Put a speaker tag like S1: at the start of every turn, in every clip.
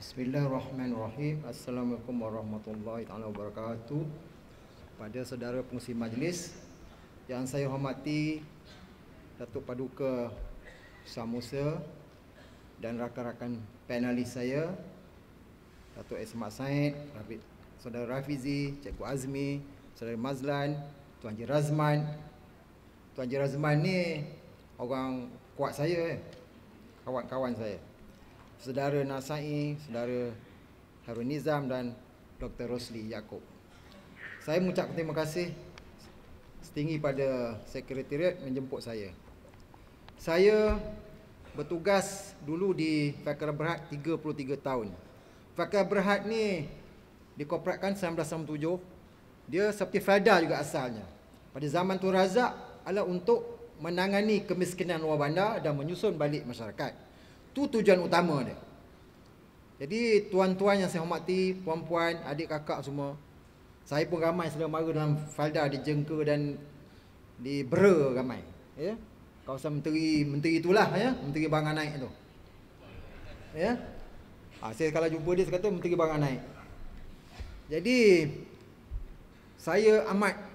S1: Bismillahirrahmanirrahim. Assalamualaikum warahmatullahi wabarakatuh. Pada saudara pengurusi majlis yang saya hormati, Datuk Paduka Samusa dan rakan-rakan panelis saya, Datuk Ismail Said, saudara Rafizi, Cikgu Azmi, saudara Mazlan, Tuan Haji Razman. Tuan Haji Razman ni orang kuat saya, kawan-kawan saya. Saudara Nasai, saudara Harun Nizam dan Dr. Rosli Yaakob. Saya mengucapkan terima kasih setinggi pada sekretariat menjemput saya. Saya bertugas dulu di Fakulti Berhad 33 tahun. Fakulti Berhad ni dikorporatkan 1997. Dia seperti Felda juga asalnya. Pada zaman Tun Razak adalah untuk menangani kemiskinan luar bandar dan menyusun balik masyarakat. Itu tujuan utama dia. Jadi tuan-tuan yang saya hormati, puan-puan, adik kakak semua, saya pun ramai saudara mara dalam Falda, di Jengka dan di Bera ramai, ya. Kawasan menteri itulah, ya, menteri barang naik tu. Ya. Saya kalau jumpa dia saya kata menteri barang naik. Jadi saya amat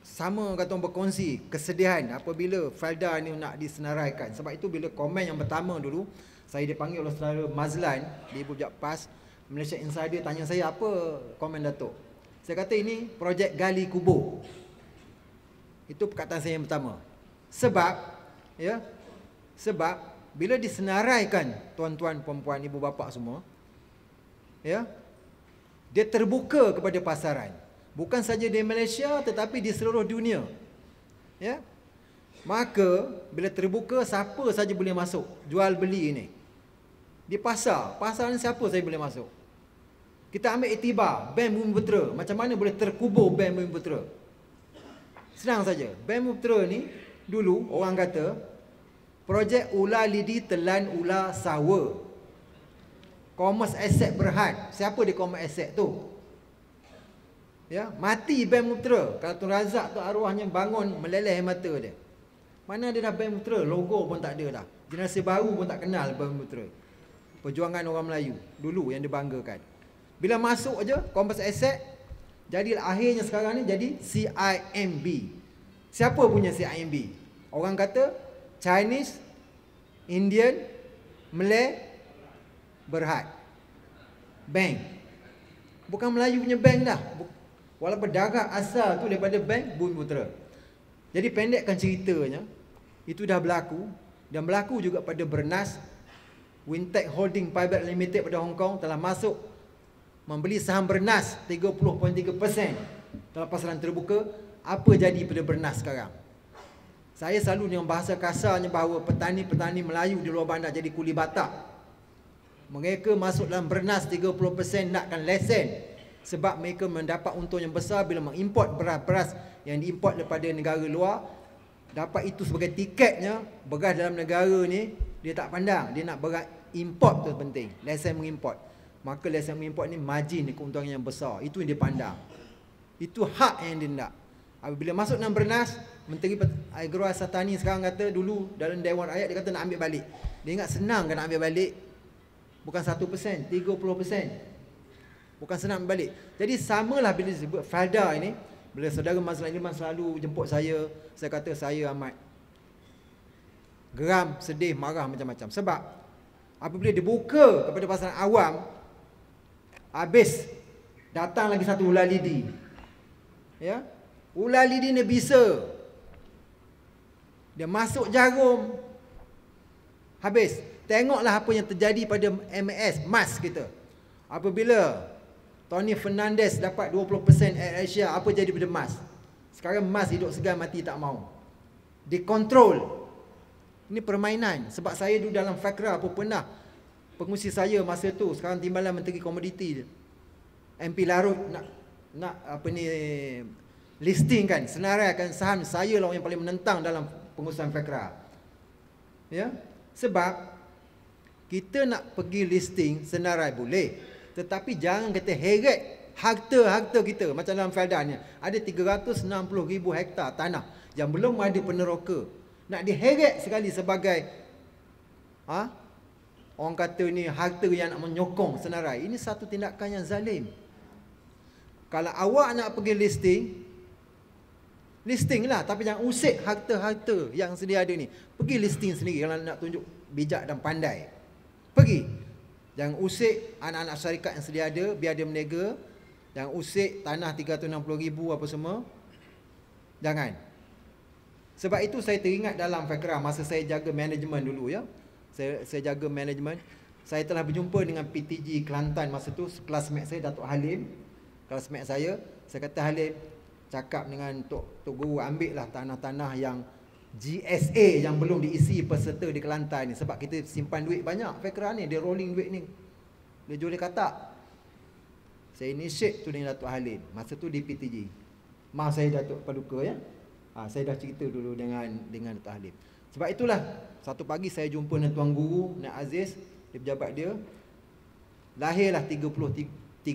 S1: sama kata orang berkongsi kesedihan apabila Falda ni nak disenaraikan. Sebab itu bila komen yang pertama dulu saya dipanggil oleh saudara Mazlan di Ibu Jakpas Malaysia Insider, tanya saya apa komen Datuk. Saya kata ini projek gali kubur. Itu perkataan saya yang pertama. Sebab bila disenaraikan tuan-tuan, puan-puan, ibu bapa semua, ya, dia terbuka kepada pasaran. Bukan saja di Malaysia tetapi di seluruh dunia. Ya. Maka bila terbuka, siapa saja boleh masuk jual beli ini. Di pasar ni siapa saja boleh masuk. Kita ambil iktibar Bank Bumiputera, macam mana boleh terkubur Bank Bumiputera. Senang saja. Bank Bumiputera ni dulu orang kata projek ular lidi telan ular sawa. Commerce Asset Berhad. Siapa di Commerce Asset tu? Ya, mati Bank Bumiputera. Kalau Tun Razak tu arwahnya bangun meleleh mata dia. Mana ada dah Bank Bumiputera? Logo pun tak ada dah. Generasi baru pun tak kenal Bank Bumiputera. Perjuangan orang Melayu dulu yang dibanggakan. Bila masuk aja Commerce Asset, jadi akhirnya sekarang ni jadi CIMB. Siapa punya CIMB? Orang kata Chinese, Indian, Malay Berhad Bank. Bukan Melayu punya bank dah. Walaupun darah asal tu daripada Bank Bumiputera. Jadi pendekkan ceritanya, itu dah berlaku. Dan berlaku juga pada Bernas. Wintech Holding Private Limited pada Hong Kong telah masuk membeli saham Bernas 30.3% dalam pasaran terbuka. Apa jadi pada Bernas sekarang? Saya selalu dengan bahasa kasarnya bahawa petani-petani Melayu di luar bandar jadi kuli batak. Mereka masuk dalam Bernas 30% nakkan lesen. Sebab mereka mendapat untung yang besar bila mengimport beras-beras yang diimport daripada negara luar. Dapat itu sebagai tiketnya. Beras dalam negara ni dia tak pandang. Dia nak beras import tu penting. Lesen mengimport. Maka lesen mengimport ni margin ni keuntungan yang besar. Itu yang dia pandang. Itu hak yang dia nak. Bila masuk dalam Bernas, Menteri Agroasatani sekarang kata, dulu dalam Dewan Rakyat dia kata nak ambil balik. Dia ingat senang kan nak ambil balik. Bukan 1%, 30%. Bukan senang balik. Jadi samalah bila disebut Falda ini. Bila saudara Mazlan Ilman selalu jemput saya kata saya amat geram, sedih, marah macam-macam. Sebab apabila dibuka kepada pasaran awam, habis datang lagi satu ular lidi. Ya, ular lidi ni bisa. Dia masuk jarum. Habis. Tengoklah apa yang terjadi pada MAS kita. Apabila Tony Fernandez dapat 20% AirAsia, apa jadi pada MAS? Sekarang MAS hidup segan mati tak mau. Dikontrol. Ini permainan. Sebab saya dulu dalam Fakra apa pernah pengurusi saya masa tu, sekarang timbalan Menteri Komoditi MP Larut nak apa ni listing kan, senaraikan saham saya lah yang paling menentang dalam pengurusan Fakra. Ya? Sebab kita nak pergi listing senarai boleh. Tetapi jangan kata heret harta-harta kita. Macam dalam Falda ni ada 360,000 hektar tanah yang belum ada peneroka. Nak diheret sekali sebagai Orang kata ni harta yang nak menyokong senarai. Ini satu tindakan yang zalim. Kalau awak nak pergi listing lah, tapi jangan usik harta-harta yang sedia ada ni. Pergi listing sendiri kalau nak tunjuk bijak dan pandai. Pergi. Jangan usik anak-anak syarikat yang sedia ada, biar dia menega. Jangan usik tanah 360,000 apa semua. Jangan. Sebab itu saya teringat dalam fikrah masa saya jaga manajemen dulu ya. Saya jaga manajemen. Saya telah berjumpa dengan PTG Kelantan masa tu, classmate saya Datuk Halim. Classmate saya kata Halim, cakap dengan Tok Guru, ambil lah tanah-tanah yang GSA yang belum diisi peserta di Kelantan ni. Sebab kita simpan duit banyak fikrah ni, dia rolling duit ni. Dia jual katak. Saya initiate tu dengan Datuk Halim. Masa tu di PTG. Mak saya Datuk Paduka ya. Saya dah cerita dulu dengan Datuk Halim. Sebab itulah satu pagi saya jumpa dengan Tuan Guru Nek Aziz, dia pejabat dia. Lahirlah 30-70,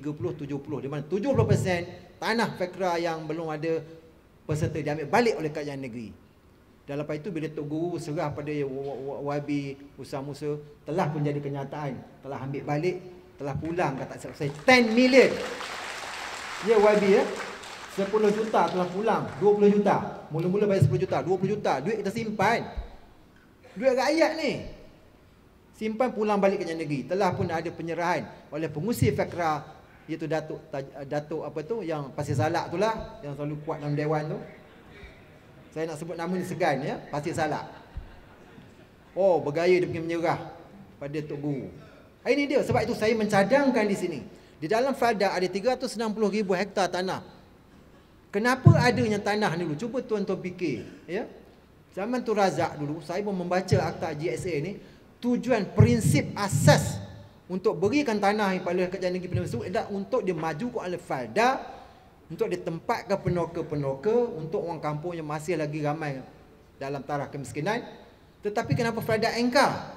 S1: di mana 70% tanah fikrah yang belum ada peserta diambil balik oleh kerajaan negeri. Dan lepas itu bila Tok Guru serah pada YB Usaha Musa, telah pun jadi kenyataan, telah ambil balik, telah pulang kata saya 10 million. Ya YB ya. 10 juta telah pulang, 20 juta. Mula-mula bayar 10 juta, 20 juta. Duit kita simpan. Duit rakyat ni. Simpan pulang balik kerajaan negeri. Telah pun ada penyerahan oleh pengusi fikrah, iaitu Datuk apa tu yang Pasir Salak tu lah, yang selalu kuat dalam dewan tu. Saya nak sebut nama ni segan ya, Pasir Salak. Oh, bergaya dia pergi menyerah pada Tok Guru. Ini dia, sebab itu saya mencadangkan di sini. Di dalam Falda ada 360,000 hektar tanah. Kenapa adanya tanah ni dulu? Cuba tuan-tuan fikir ya. Zaman Tun Razak dulu, saya pun membaca akta GSA ni, tujuan prinsip asas untuk berikan tanah kepada kerajaan negeri Perdana Menteri adalah untuk dia majukan oleh Falda, untuk ditempatkan penoka-penoka untuk orang kampung yang masih lagi ramai dalam taraf kemiskinan. Tetapi kenapa Falda engkar?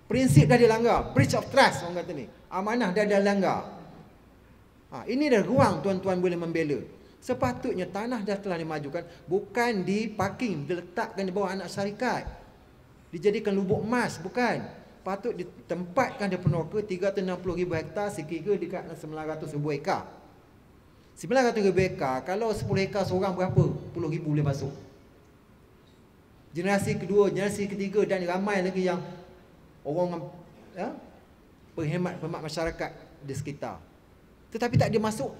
S1: Prinsip dah dilanggar, breach of trust orang kata ni. Amanah dah dilanggar. Ini dah ruang tuan-tuan boleh membela. Sepatutnya tanah dah telah dimajukan, bukan diparking, diletakkan di bawah anak syarikat, dijadikan lubuk emas, bukan. Patut ditempatkan di penoka 360,000 hektar, sekira dekat 900,000 ekar. 900,000 ekar, kalau 10 ekar seorang berapa? 10,000 boleh masuk. Generasi kedua, generasi ketiga dan ramai lagi yang orang penghemat masyarakat di sekitar. Tetapi tak dia masuk,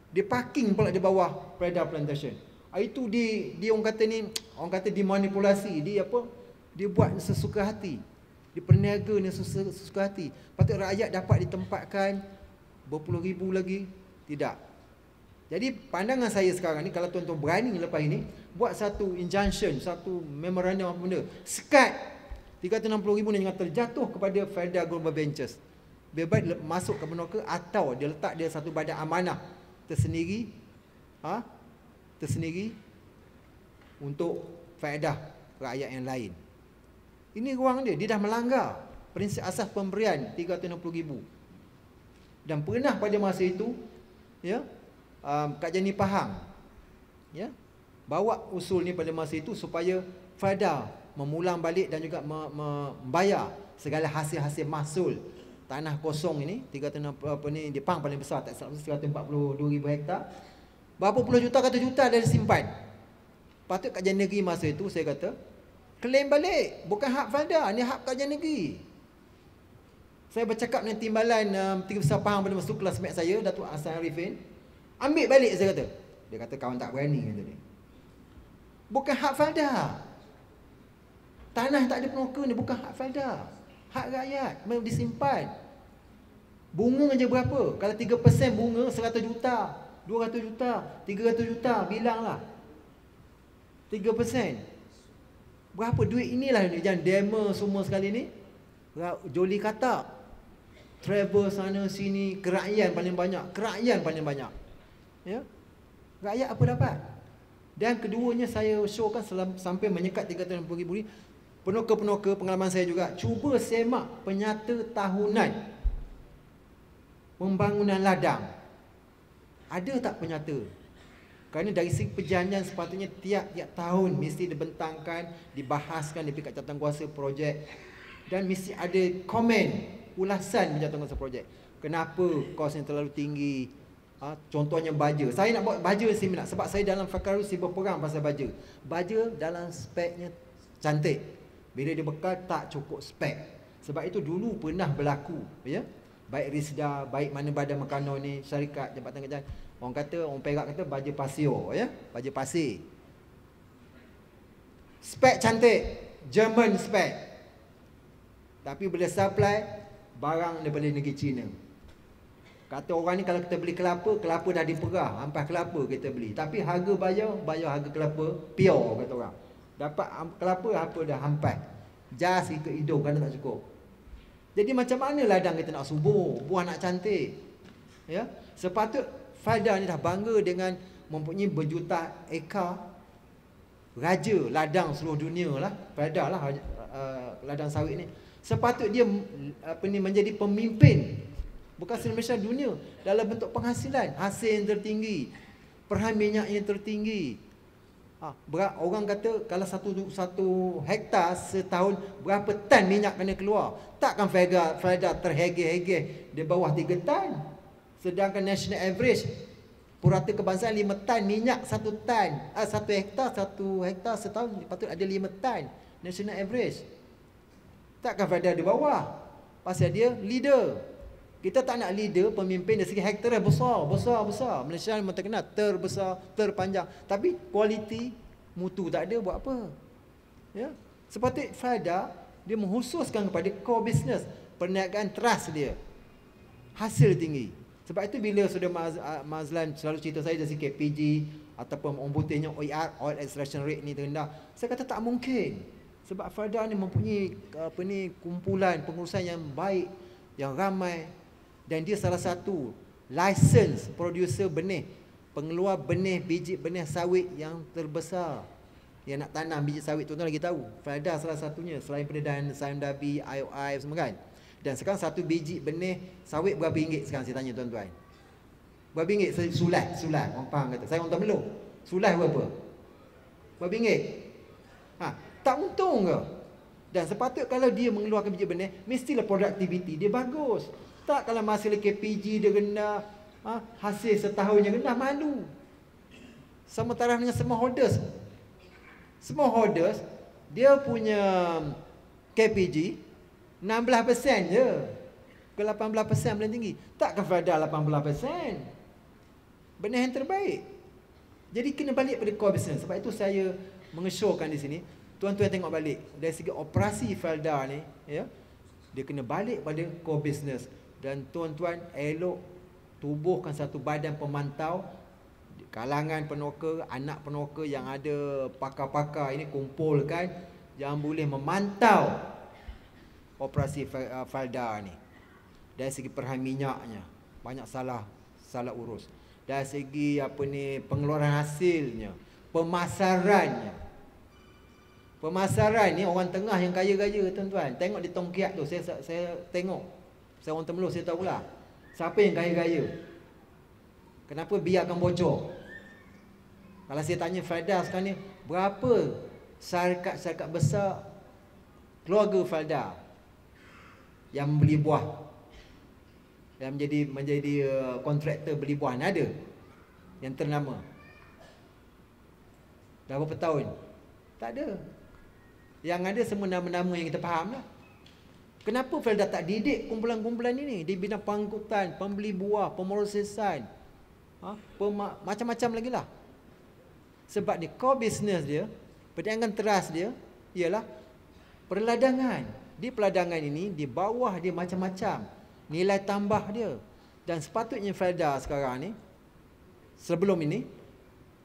S1: dia parking pula di bawah Preda Plantation. Itu dia orang kata ni, orang kata dimanipulasi, dia apa? Dia buat sesuka hati. Dia perniaga ni sesuka hati. Patut rakyat dapat ditempatkan berpuluh ribu lagi, tidak. Jadi pandangan saya sekarang ni, kalau tuan-tuan berani lepas ini buat satu injunction, satu memorandum apa benda, sekat 360,000 ni jangan terjatuh kepada Felda Global Ventures. Lebih baik masuk ke penoka atau dia letak dia satu badan amanah tersendiri, tersendiri untuk faedah rakyat yang lain. Ini ruang dia dah melanggar prinsip asas pemberian 360,000. Dan pernah pada masa itu ya, Kak Jani Pahang ya, bawa usul ni pada masa itu supaya Felda memulang balik dan juga membayar segala hasil-hasil mahsul tanah kosong ini, 360 apa ni, di Pang paling besar, tak salah 142,000 hektar. Berapa puluh juta, kata juta dah disimpan. Patut Kajian Negeri masa itu saya kata claim balik, bukan hak Felda, ni hak Kajian Negeri. Saya bercakap dengan timbalan Tiga Besar Pahang pada masa itu, classmate saya Datuk Hassan Arifin. Ambil balik, saya kata. Dia kata kawan tak berani, kata dia. Bukan hak Felda. Tanah tak ada penoka ni bukan hak Felda, hak rakyat, memang disimpan. Bunga aja berapa? Kalau 3% bunga 100 juta, 200 juta, 300 juta, bilanglah 3%. Berapa duit inilah ni, jangan demo semua sekali ni. Joli katak, travel sana sini, kerakyat paling banyak, kerakyat paling banyak. Ya? Rakyat apa dapat? Dan keduanya saya showkan sampai menyekat 360,000 ni. Penoka-penoka, pengalaman saya juga, cuba semak penyata tahunan pembangunan ladang. Ada tak penyata? Kerana dari segi perjanjian sepatutnya tiap-tiap tahun mesti dibentangkan, dibahaskan di pihak jawatankuasa projek Dan mesti ada komen, ulasan mencantumkan satu projek. Kenapa kosnya terlalu tinggi? Contohnya baja. Saya nak buat baja seminar sebab saya dalam Fakarus berperang pasal baja. Baja dalam speknya cantik. Bila dia bekal tak cukup spek. Sebab itu dulu pernah berlaku, ya. Baik Risda, baik mana Badan Makanan ni, syarikat Jabatan Kerajaan, orang kata, orang Perak kata baja pasir, ya, baja pasir. Spek cantik, German spek. Tapi bila supply barang daripada negeri China. Kata orang ni kalau kita beli kelapa, kelapa dah diperah, ampas kelapa kita beli. Tapi harga bayar harga kelapa pure kata orang. Dapat kelapa apa dah ampas. Jas ikut hidung kan tak cukup. Jadi macam mana ladang kita nak subur, buah nak cantik. Ya, sepatut Falda ni dah bangga dengan mempunyai berjuta ekar raja ladang seluruh dunia lah. Falda lah ladang sawit ni. Sepatut dia menjadi pemimpin bukan sahaja Malaysia, dunia dalam bentuk penghasilan, hasil yang tertinggi, perahan minyak yang tertinggi. Orang kata kalau satu hektar setahun berapa tan minyak kena keluar. Takkan Falda terhegeh-hegeh di bawah 3 tan. Sedangkan national average purata kebangsaan 5 tan minyak 1 tan. 1 hektar setahun patut ada 5 tan national average. Takkan Falda di bawah. Pasal dia leader. Kita tak nak leader, pemimpin dari segi hektar besar. Malaysia memang terkenal terbesar, terpanjang. Tapi kualiti, mutu tak ada, buat apa? Ya. Seperti Falda, dia menghususkan kepada core business, perniagaan trust dia. Hasil tinggi. Sebab itu bila sudah Mazlan selalu cerita saya dari segi KPG ataupun orang putihnya OER, oil extraction rate ni terendah, saya kata tak mungkin. Sebab Falda ni mempunyai kumpulan pengurusan yang baik, yang ramai. Dan dia salah satu license producer benih, pengeluar benih, biji benih sawit yang terbesar. Yang nak tanam biji sawit tuan-tuan lagi tahu, Falda salah satunya, selain daripada Saimdabi, IOI semua kan. Dan sekarang satu biji benih sawit berapa ringgit sekarang saya tanya tuan-tuan? Berapa ringgit? Sulat, orang faham kata. Saya orang Temelung. Sulat berapa? Berapa ringgit? Tak untung ke? Dan sepatut kalau dia mengeluarkan biji benih, mestilah produktiviti dia bagus. Tak kalau hasil KPG dia rendah, hasil setahunnya rendah, malu. Sama taraf dengan smallholders. Smallholders, dia punya KPG 16% je. Ke 18% paling tinggi. Takkan Falda 18%. Benih yang terbaik. Jadi kena balik pada core business. Sebab itu saya mengesyorkan di sini, tuan-tuan tengok balik dari segi operasi Falda ni, ya. Dia kena balik pada core business. Dan tuan-tuan elok tubuhkan satu badan pemantau, kalangan penoka, anak penoka yang ada pakar-pakar ini kumpulkan yang boleh memantau operasi Falda ni. Dari segi perahan minyaknya banyak salah urus. Dari segi pengeluaran hasilnya, pemasarannya. Pemasaran ni orang tengah yang kaya-kaya tuan-tuan. Tengok di Tongkiat tu, saya tengok. Saya orang Temelung, saya tahulah siapa yang kaya-kaya. Kenapa biarkan bocor? Kalau saya tanya Falda sekarang ni, berapa syarikat-syarikat besar keluarga Falda yang membeli buah, yang menjadi kontraktor beli buah ni ada? Yang ternama. Dah berapa tahun? Tak ada. Yang ada semua nama-nama yang kita faham lah. Kenapa Falda tak didik kumpulan-kumpulan ini di bidang pengangkutan, pembeli buah, pemrosesan, macam-macam lagi lah. Sebab di core business dia, perniagaan teras dia ialah perladangan. Di peladangan ini, di bawah dia macam-macam nilai tambah dia. Dan sepatutnya Falda sekarang ni, sebelum ini,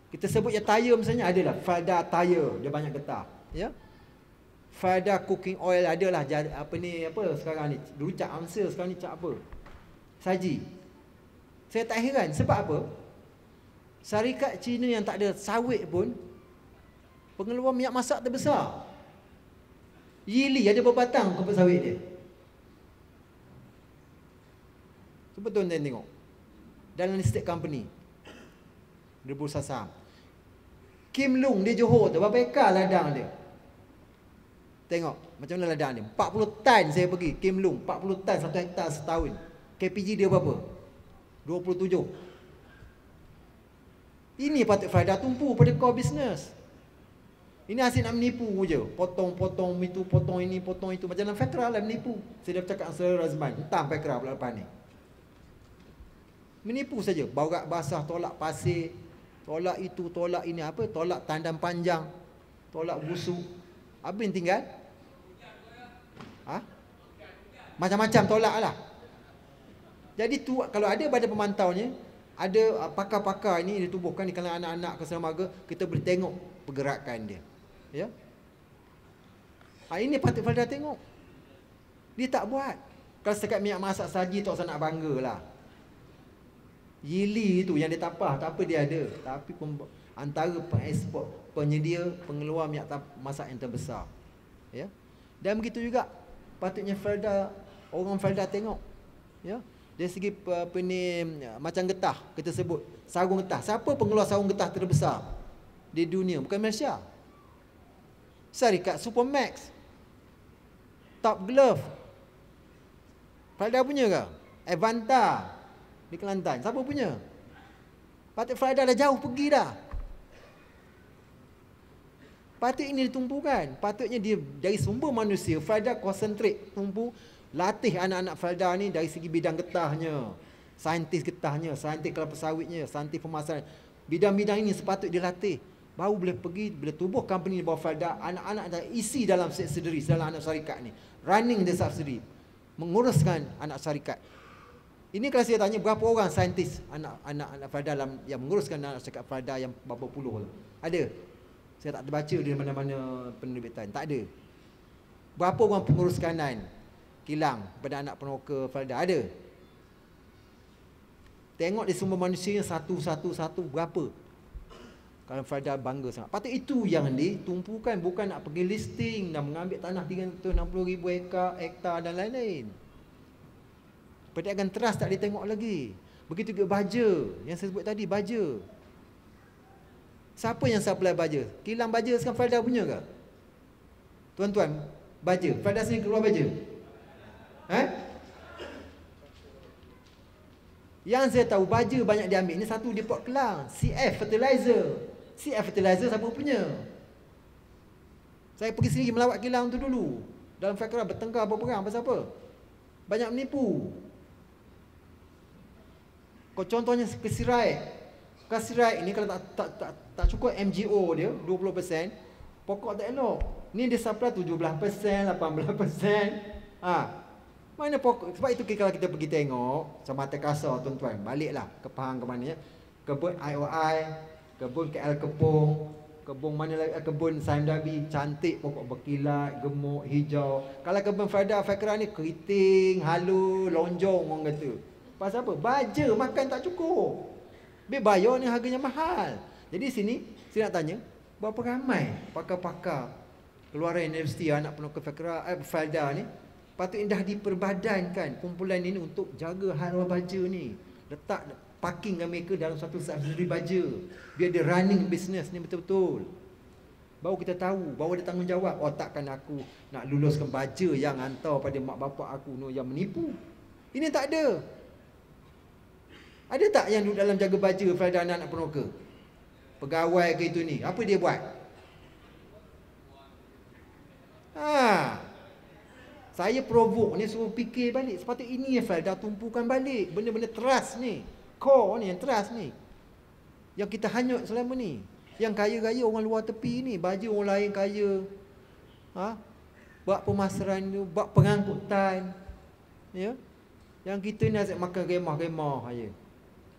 S1: kita sebut yang tayar misalnya, adalah Falda tayar, dia banyak getah, ya. Falda cooking oil adalah sekarang ni. Dulu cap Amsel, sekarang ni cap apa? Saji. Saya tak heran. Sebab apa? Syarikat Cina yang tak ada sawit pun pengeluar minyak masak terbesar. Yili ada berapa batang kelapa sawit dia? Cuba tuan-tuan tengok. Dalam listed company di Bursa Saham. Kim Lung di Johor tu, berapa ekar ladang dia? Tengok macam mana ladang ni. 40 tan saya pergi Kim Lung, 40 tan 1 hektar setahun. KPG dia berapa? 27. Ini patut faedah tumpu pada core business. Ini asyik nak menipu je. Potong-potong itu, potong ini, potong itu. Macam dalam Fakra lah menipu. Saya dah bercakap dengan Saudara Razman. Entah Fakra pula lepas ni. Menipu saja. Barat basah, tolak pasir, tolak itu, tolak ini. Apa? Tolak tandang panjang, tolak busuk. Apa yang tinggal? Macam-macam tolak lah. Jadi tu, kalau ada badan pemantaunya, ada pakar-pakar ini ditubuhkan di kalangan anak-anak keselamatan, kita boleh tengok pergerakan dia. Ya. Ini patut Falda tengok. Dia tak buat. Kalau setakat minyak masak saji tak usah nak bangga lah. Yili tu yang dia tapah, tak apa dia ada. Tapi antara pengeksport, penyedia, pengeluar minyak masak yang terbesar. Ya. Dan begitu juga patutnya Falda, orang Falda tengok. Ya. Dari segi macam getah, kita sebut sarung getah. Siapa pengeluar sarung getah terbesar di dunia? Bukan Malaysia. Syarikat Supermax, Top Glove, Falda punya ke? Avanta di Kelantan, siapa punya? Patut Falda dah jauh pergi dah. Patut ini ditumpukan. Patutnya dia dari sumber manusia, Falda konsentrate, tumpu, latih anak-anak Falda ni dari segi bidang getahnya, saintis getahnya, saintis kelapa sawitnya, saintis pemasaran. Bidang-bidang ini sepatutnya dilatih. Baru boleh pergi, boleh tubuh company di bawah Falda, anak-anak dah isi dalam subsidiary, dalam anak syarikat ni. Running the subsidiary. Menguruskan anak syarikat. Ini kalau saya tanya berapa orang saintis anak-anak Falda yang menguruskan anak syarikat Falda yang berapa puluh tu? Ada? Saya tak terbaca di mana-mana penerbitan. Tak ada. Berapa orang pengurus kanan kilang pada anak peneroka Falda? Ada? Tengok di sumber manusianya satu-satu berapa? Kalau Falda bangga sangat. Patut itu yang ditumpukan, bukan nak pergi listing dan mengambil tanah 360,000 hektar dan lain-lain. Perdagangan teras tak ditengok lagi. Begitu juga baja yang saya sebut tadi, baja. Siapa yang supply baja? Kilang baja sekarang Falda punya ke? Tuan-tuan, baja. Falda sini keluar baja. Yang saya tahu baja banyak diambil ni satu di Port Kelang, CF Fertilizer. CF Fertilizer siapa punya? Saya pergi sendiri melawat kilang tu dulu. Dalam Fakra bertengkar berperang pasal apa? Banyak menipu. Kau contohnya Kesirait. Kesirait ni kalau tak cukup MGO dia 20%, pokok tak elok. Ni dia supply 17%, 18%. Mana pokok? Sebab itu kalau kita pergi tengok sama mata kasar tuan-tuan, baliklah ke Pahang ke mana ya. Kebun IOI, kebun KL Kepong, kebun mana lagi, kebun Saim Dabi, cantik, pokok berkilat, gemuk, hijau. Kalau kebun Fakra ni keriting, halu, lonjong orang kata. Pasal apa? Baja makan tak cukup. Biar bayar ni harganya mahal. Jadi sini saya nak tanya, berapa ramai pakar-pakar keluaran universiti anak peneroka Falda ni patutnya dah diperbadankan kumpulan ini untuk jaga hal baja ni. Letak parking mereka dalam satu subsidiary baja. Biar dia running business ni betul-betul. Baru kita tahu, baru ada tanggungjawab. Oh takkan aku nak luluskan baja yang hantar pada mak bapak aku yang menipu. Ini tak ada. Ada tak yang duduk dalam jaga baja Falda anak-anak peneroka? Pegawai ke itu ni. Apa dia buat? Saya provoke ni suruh fikir balik. Sepatutnya ini yang Falda tumpukan balik. Benda-benda trust ni. Core ni yang trust ni. Yang kita hanyut selama ni. Yang kaya-kaya orang luar tepi ni. Baju orang lain kaya. Buat pemasaran tu. Buat pengangkutan. Ya. Yang kita ni asyik makan remah-remah aja.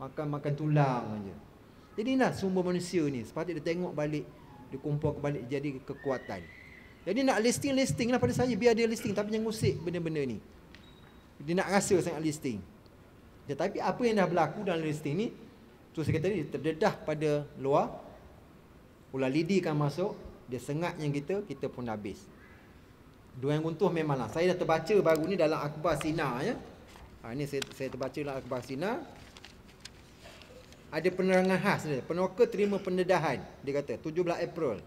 S1: Makan tulang aja. Jadi inilah sumber manusia ni. Sepatutnya dia tengok balik. Dia kumpul balik jadi kekuatan. Jadi nak listing lah pada saya. Biar dia listing. Tapi jangan usik benda-benda ni. Dia nak rasa sangat listing. Tetapi apa yang dah berlaku dalam listing ni, tu saya kata tadi, terdedah pada luar. Ular lidi kan masuk. Dia sengatnya kita pun habis. Dua yang runtuh memanglah. Saya dah terbaca baru ni dalam akhbar Sina ya. Ini saya terbaca dalam akhbar Sina. Ada penerangan khas dia. Peneroka terima pendedahan. Dia kata 17 April.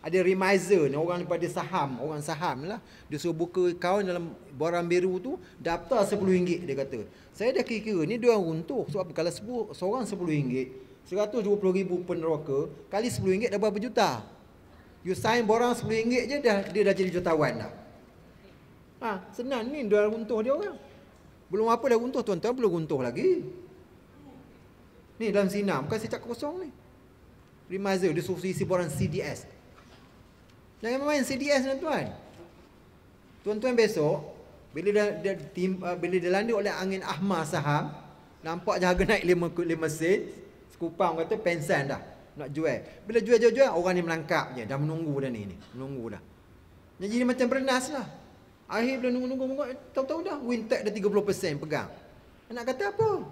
S1: Ada remiser ni, orang daripada saham, orang saham lah. Dia suruh buka akaun dalam borang biru tu, daftar RM10 dia kata. Saya dah kira-kira ni dia orang runtuh. Sebab kalau seorang RM10, 120,000 peneroka kali RM10 dah berapa juta? You sign borang RM10 je dia dah jadi jutawan dah. Senang ni dia runtuh dia orang. Belum apa dah runtuh, tuan-tuan, belum runtuh lagi. Ni dalam sinar, bukan saya cakap kosong ni. Remiser dia suruh isi borang CDS. Jangan main CDS tuan-tuan. Tuan-tuan besok bila dia landa oleh angin ahmar saham, nampak je harga naik 5 sen, sekupang kata pensan dah nak jual. Bila jual orang ni melangkap je, dah menunggu dah ni. Menunggu dah. Jadi macam bernas lah. Akhir bila nunggu, tahu-tahu dah Wintech dah 30% pegang. Nak kata apa?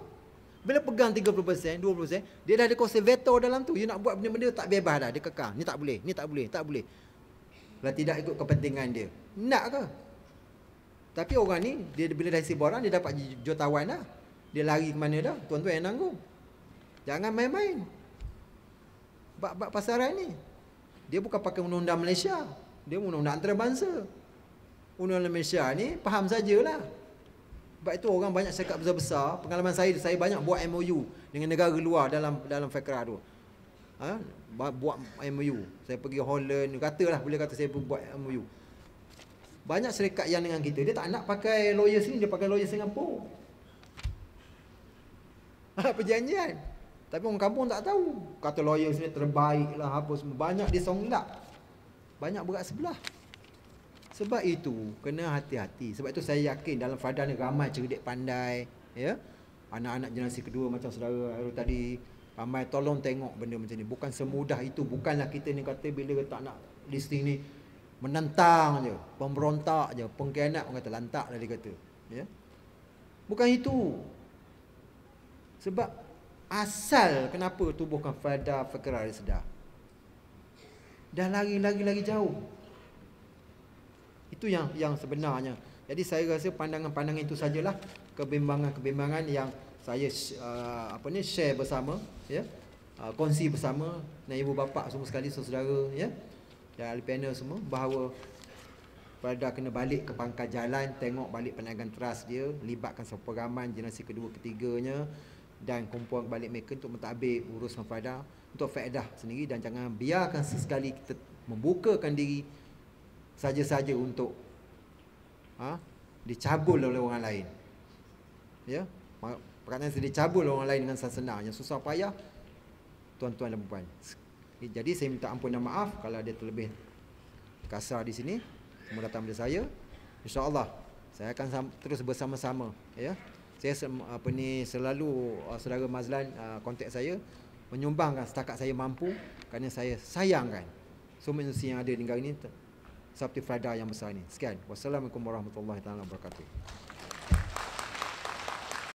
S1: Bila pegang 30%, 20%, dia dah ada kuasa veto dalam tu. You nak buat benda-benda tak bebas dah, dia kekang. Ni tak boleh, ni tak boleh, tak boleh. Kalau tidak ikut kepentingan dia. Nak ke? Tapi orang ni, dia bila dah isi borang, dia dapat jutawan dah. Dia lari ke mana dah? Tuan-tuan yang nanggung. Jangan main-main. Bab pasaran ni. Dia bukan pakai undang-undang Malaysia. Dia undang-undang antarabangsa. Undang-undang Malaysia ni, faham sajalah. Sebab itu orang banyak cakap besar-besar. Pengalaman saya banyak buat MOU dengan negara luar dalam FAKRA tu. Buat MOU. Saya pergi Holland, katalah boleh kata saya buat MOU. Banyak syarikat yang dengan kita, dia tak nak pakai lawyer sini, dia pakai lawyer Singapura. Perjanjian. Tapi orang kampung tak tahu. Kata lawyer sini terbaik lah, apa semua. Banyak dia songlak. Banyak berat sebelah. Sebab itu, kena hati-hati. Sebab itu saya yakin dalam FADA ni ramai cerdik pandai. Ya. Anak-anak generasi kedua macam saudara Hairul tadi. Ramai, tolong tengok benda macam ni. Bukan semudah itu. Bukanlah kita ni kata bila tak nak listing ni, menentang je, pemberontak je, pengkhianat, orang kata lantak dah dia kata. Ya. Bukan itu. Sebab asal kenapa tubuhkan FAKRA dia sedar. Dah lagi jauh. Itu yang sebenarnya. Jadi saya rasa pandangan-pandangan itu sajalah, kebimbangan-kebimbangan yang saya share bersama, ya. Kongsi bersama dan ibu bapa semua sekali, saudara, ya. Dan ahli panel semua, bahawa FADA kena balik ke pangkal jalan, tengok balik perniagaan trust dia, libatkan seperaman generasi kedua ketiganya dan kumpul balik mereka untuk mentadbir uruskan FADA untuk faedah sendiri, dan jangan biarkan sesekali kita membukakan diri saja-saja untuk dicabul oleh orang lain. Ya, perkataan dicabul oleh orang lain dengan senang, yang susah payah, tuan-tuan dan puan. Jadi saya minta ampun dan maaf kalau ada terlebih kasar di sini. Semua datang dari saya. InsyaAllah saya akan terus bersama-sama, ya. Saya selalu saudara Mazlan kontak saya, menyumbangkan setakat saya mampu, kerana saya sayangkan semua manusia yang ada di negara ini seperti FADA yang besar ini. Sekian. Wassalamualaikum warahmatullahi wabarakatuh.